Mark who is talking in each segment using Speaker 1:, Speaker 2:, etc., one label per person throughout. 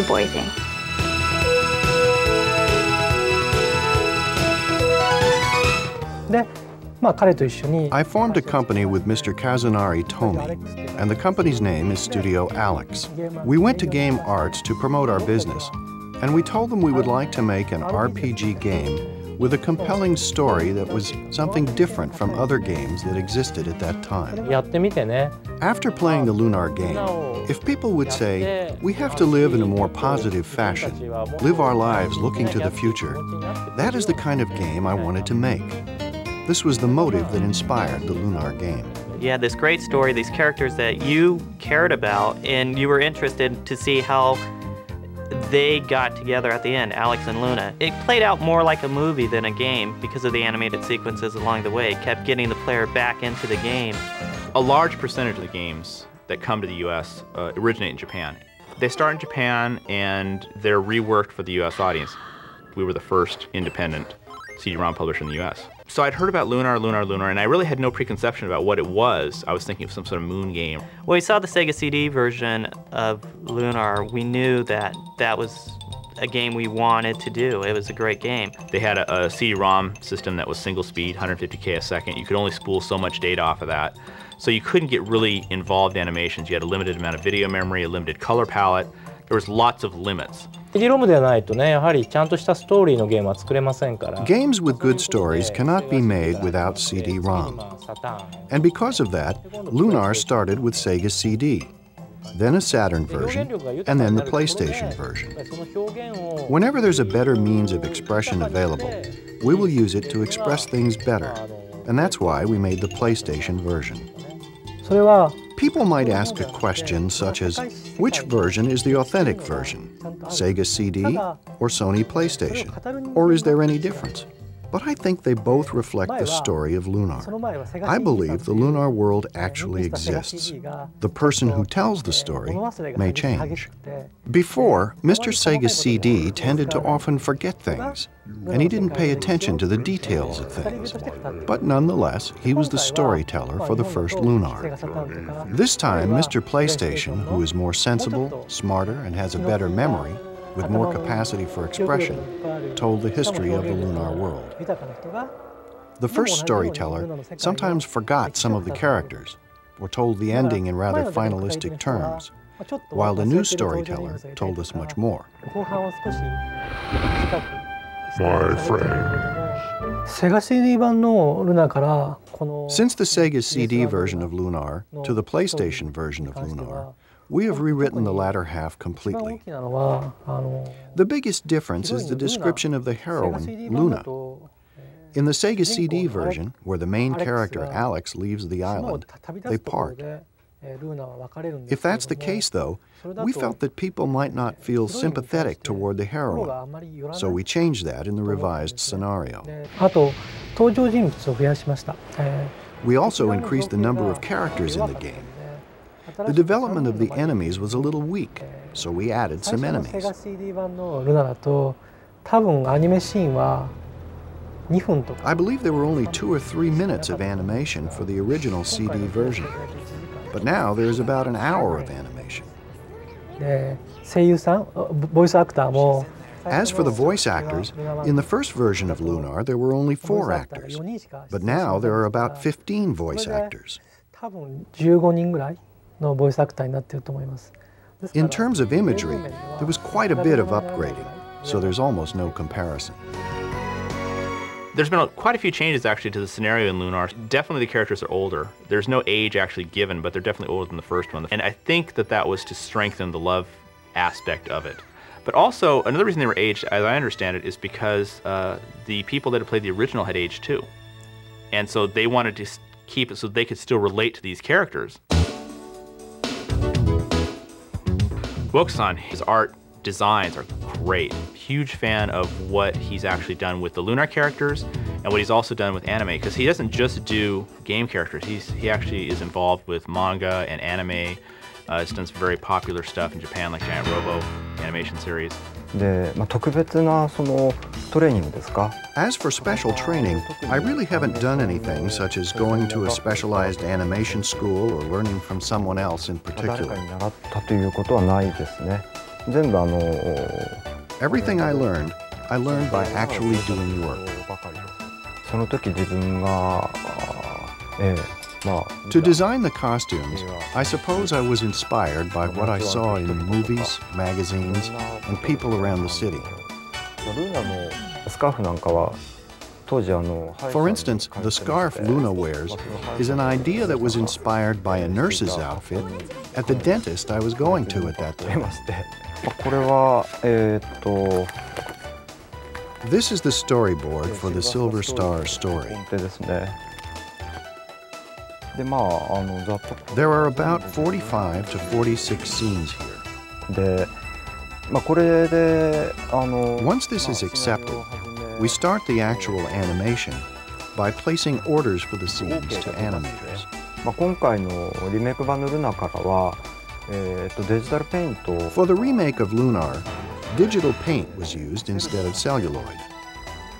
Speaker 1: boy thing.
Speaker 2: I formed a company with Mr. Kazunari Tomi, and the company's name is Studio Alex. We went to Game Arts to promote our business, and we told them we would like to make an RPG game with a compelling story that was something different from other games that existed at that time. After playing the Lunar game, if people would say, we have to live in a more positive fashion, live our lives looking to the future, that is the kind of game I wanted to make. This was the motive that inspired the Lunar game.
Speaker 3: You had this great story, these characters that you cared about, and you were interested to see how they got together at the end, Alex and Luna. It played out more like a movie than a game because of the animated sequences along the way. It kept getting the player back into the game.
Speaker 4: A large percentage of the games that come to the US originate in Japan. They start in Japan and they're reworked for the US audience. We were the first independent CD-ROM publisher in the US. So I'd heard about Lunar, and I really had no preconception about what it was. I was thinking of some sort of moon game.
Speaker 3: When we saw the Sega CD version of Lunar, we knew that that was a game we wanted to do. It was a great game.
Speaker 4: They had a CD-ROM system that was single speed, 150K a second. You could only spool so much data off of that. So you couldn't get really involved animations. You had a limited amount of video memory, a limited color palette. There was lots of limits.
Speaker 2: Games with good stories cannot be made without CD-ROM. And because of that, Lunar started with Sega CD, then a Saturn version, and then the PlayStation version. Whenever there's a better means of expression available, we will use it to express things better, and that's why we made the PlayStation version. People might ask a question such as, which version is the authentic version? Sega CD or Sony PlayStation? Or is there any difference? But I think they both reflect the story of Lunar. I believe the Lunar world actually exists. The person who tells the story may change. Before, Mr. Sega CD tended to often forget things, and he didn't pay attention to the details of things. But nonetheless, he was the storyteller for the first Lunar. This time, Mr. PlayStation, who is more sensible, smarter, and has a better memory, with more capacity for expression, told the history of the Lunar world. The first storyteller sometimes forgot some of the characters, or told the ending in rather finalistic terms, while the new storyteller told us much more.
Speaker 5: My friend.
Speaker 2: Since the Sega CD version of Lunar to the PlayStation version of Lunar, we have rewritten the latter half completely. The biggest difference is the description of the heroine, Luna. In the Sega CD version, where the main character, Alex, leaves the island, they part. If that's the case, though, we felt that people might not feel sympathetic toward the heroine, so we changed that in the revised scenario. We also increased the number of characters in the game. The development of the enemies was a little weak, so we added some enemies. I believe there were only 2 or 3 minutes of animation for the original CD version, but now there's about an hour of animation. As for the voice actors, in the first version of Lunar there were only 4 actors, but now there are about 15 voice actors. In terms of imagery, there was quite a bit of upgrading, so there's almost no comparison.
Speaker 4: There's been quite a few changes actually to the scenario in Lunar. Definitely the characters are older. There's no age actually given, but they're definitely older than the first one. And I think that that was to strengthen the love aspect of it. But also, another reason they were aged, as I understand it, is because the people that had played the original had aged too. And so they wanted to keep it so they could still relate to these characters. Bokusan, his art designs are great. Huge fan of what he's actually done with the Lunar characters and what he's also done with anime, because he doesn't just do game characters. He actually is involved with manga and anime. He's done some very popular stuff in Japan, like Giant Robo animation series.
Speaker 2: As for special training, I really haven't done anything such as going to a specialized animation school or learning from someone else in particular.
Speaker 1: 全部
Speaker 2: Everything I learned by actually doing work.
Speaker 1: その時自分が、
Speaker 2: To design the costumes, I suppose I was inspired by what I saw in movies, magazines, and people around the city.
Speaker 1: ルーナのスカーフなんかは当時
Speaker 2: For instance, the scarf Luna wears is an idea that was inspired by a nurse's outfit at the dentist I was going to at that
Speaker 1: 出
Speaker 2: time.
Speaker 1: まして、これは
Speaker 2: This is the storyboard for the Silver Star story.
Speaker 1: 本手ですね。でざっと
Speaker 2: There are about 45 to 46 scenes here.
Speaker 1: でこれで
Speaker 2: Once this is accepted, we start the actual animation by placing orders for the scenes to animators.
Speaker 1: 今回のリメイク版のルナからは、デジタルペイント
Speaker 2: For the remake of Lunar, digital paint was used instead of celluloid.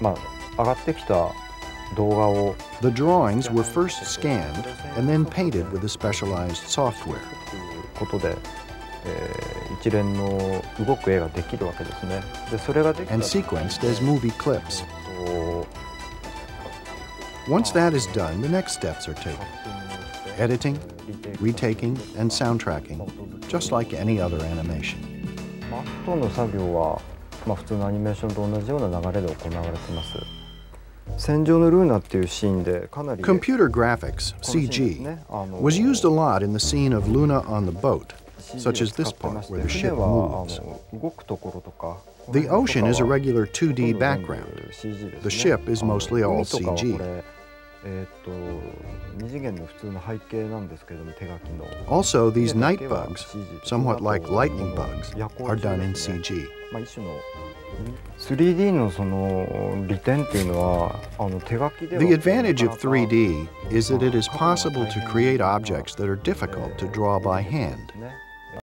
Speaker 1: 上がってきた動画を
Speaker 2: The drawings were first scanned and then painted with a specialized software.
Speaker 1: ということで、一連の動く絵ができるわけですね。でそれができた
Speaker 2: and sequenced as movie clips. Once that is done, the next steps are taken. Editing, retaking, and soundtracking, just like any other animation.
Speaker 1: あとの作業は、普通のアニメーションと同じような流れで行われています。戦場のルーナっていうシーンでかなり
Speaker 2: Computer graphics, CG, was used a lot in the scene of Luna on the boat, such as this part where the ship moves.
Speaker 1: 動くところとか
Speaker 2: The ocean is a regular 2D background. The ship is mostly all CG.
Speaker 1: 二次元の普通の背景なんですけれども手書きの
Speaker 2: Also, these night bugs, somewhat like lightning bugs, are done in CG.
Speaker 1: 一種の 3D のその利点っていうのは手書きでは
Speaker 2: The advantage of 3D is that it is possible to create objects that are difficult to draw by hand.